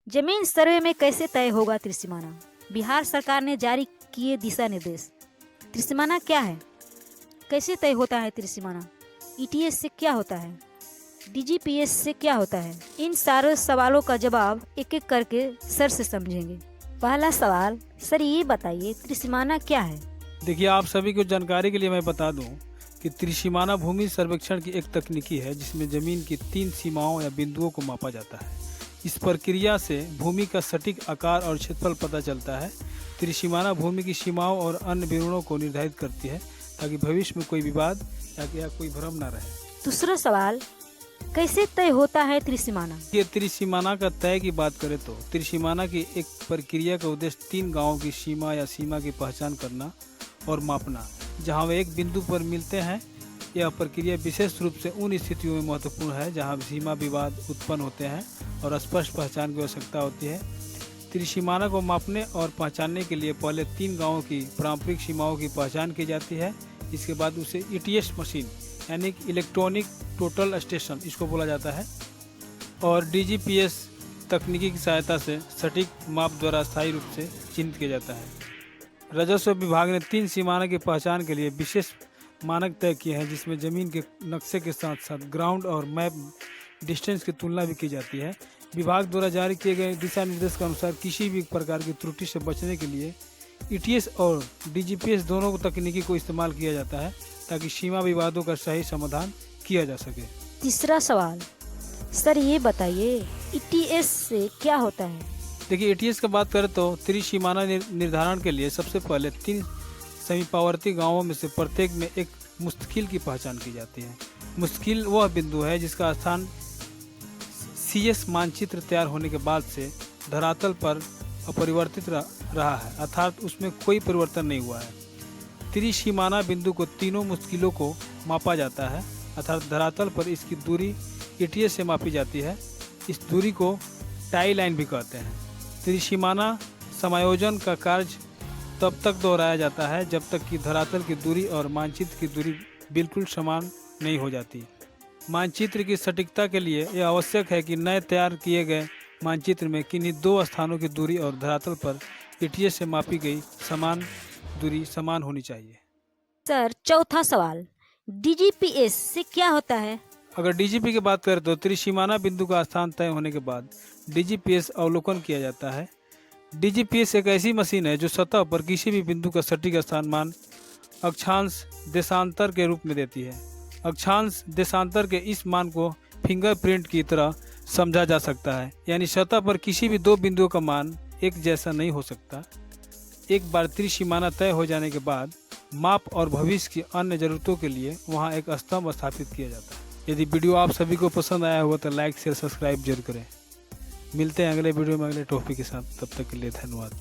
जमीन सर्वे में कैसे तय होगा त्रिसीमाना? बिहार सरकार ने जारी किए दिशा निर्देश। त्रिसीमाना क्या है? कैसे तय होता है त्रिसीमाना? ईटीएस से क्या होता है? डीजीपीएस से क्या होता है? इन सारे सवालों का जवाब एक एक करके सर से समझेंगे। पहला सवाल, सर ये बताइए त्रिसीमाना क्या है? देखिए, आप सभी को जानकारी के लिए मैं बता दूं कि त्रिसीमाना भूमि सर्वेक्षण की एक तकनीकी है जिसमें जमीन की 3 सीमाओं या बिंदुओं को मापा जाता है। इस प्रक्रिया से भूमि का सटीक आकार और क्षेत्रफल पता चलता है। त्रिसीमाना भूमि की सीमाओं और अन्य विवरणों को निर्धारित करती है ताकि भविष्य में कोई विवाद या कोई भ्रम न रहे। दूसरा सवाल, कैसे तय होता है त्रिसीमाना? ये त्रिसीमाना का तय की बात करें तो त्रिसीमाना की एक प्रक्रिया का उद्देश्य 3 गांवों की सीमा या सीमा की पहचान करना और मापना जहां वे एक बिंदु पर मिलते हैं। यह प्रक्रिया विशेष रूप से उन स्थितियों में महत्वपूर्ण है जहां सीमा विवाद उत्पन्न होते हैं और स्पष्ट पहचान की आवश्यकता होती है। त्रिसीमाना को मापने और पहचानने के लिए पहले 3 गांवों की पारंपरिक सीमाओं की पहचान की जाती है। इसके बाद उसे ईटीएस मशीन यानी इलेक्ट्रॉनिक टोटल स्टेशन इसको बोला जाता है और डीजीपीएस तकनीकी की सहायता से सटीक माप द्वारा स्थायी रूप से चिन्हित किया जाता है। राजस्व विभाग ने 3 सीमाना की पहचान के लिए विशेष मानक तय किए हैं जिसमें जमीन के नक्शे के साथ साथ ग्राउंड और मैप डिस्टेंस की तुलना भी की जाती है। विभाग द्वारा जारी किए गए दिशा निर्देश के अनुसार किसी भी प्रकार की त्रुटि से बचने के लिए ईटीएस और डीजीपीएस दोनों तकनीकी को इस्तेमाल किया जाता है ताकि सीमा विवादों का सही समाधान किया जा सके। तीसरा सवाल, सर ये बताइए ईटीएस से क्या होता है? देखिए, ईटीएस की बात करें तो त्रिसीमाना निर्धारण के लिए सबसे पहले 3 समीपावर्ती गांवों में से प्रत्येक में एक मुस्तकिल की पहचान की जाती है। मुस्तकिल वह बिंदु है जिसका स्थान सीएस मानचित्र तैयार होने के बाद से धरातल पर अपरिवर्तित रहा है, अर्थात उसमें कोई परिवर्तन नहीं हुआ है। त्रिसीमाना बिंदु को तीनों मुस्तकिलों को मापा जाता है, अर्थात धरातल पर इसकी दूरी ईटीएस से मापी जाती है। इस दूरी को टाई लाइन भी कहते हैं। त्रिसीमाना समायोजन का कार्य तब तक दोहराया जाता है जब तक कि धरातल की दूरी और मानचित्र की दूरी बिल्कुल समान नहीं हो जाती। मानचित्र की सटीकता के लिए यह आवश्यक है कि नए तैयार किए गए मानचित्र में किन्हीं 2 स्थानों की दूरी और धरातल पर ईटीएस से मापी गई समान दूरी समान होनी चाहिए। सर चौथा सवाल, डीजीपीएस से क्या होता है? अगर डीजीपी की बात करें तो त्रिसीमाना बिंदु का स्थान तय होने के बाद डीजीपीएस अवलोकन किया जाता है। डीजीपीएस एक ऐसी मशीन है जो सतह पर किसी भी बिंदु का सटीक स्थान मान अक्षांश देशांतर के रूप में देती है। अक्षांश देशांतर के इस मान को फिंगरप्रिंट की तरह समझा जा सकता है, यानी सतह पर किसी भी 2 बिंदुओं का मान एक जैसा नहीं हो सकता। एक बार त्रिसीमाना तय हो जाने के बाद माप और भविष्य की अन्य जरूरतों के लिए वहां एक स्तंभ स्थापित किया जाता है। यदि वीडियो आप सभी को पसंद आया हुआ तो लाइक शेयर सब्सक्राइब जरूर करें। मिलते हैं अगले वीडियो में अगले टॉपिक के साथ, तब तक के लिए धन्यवाद।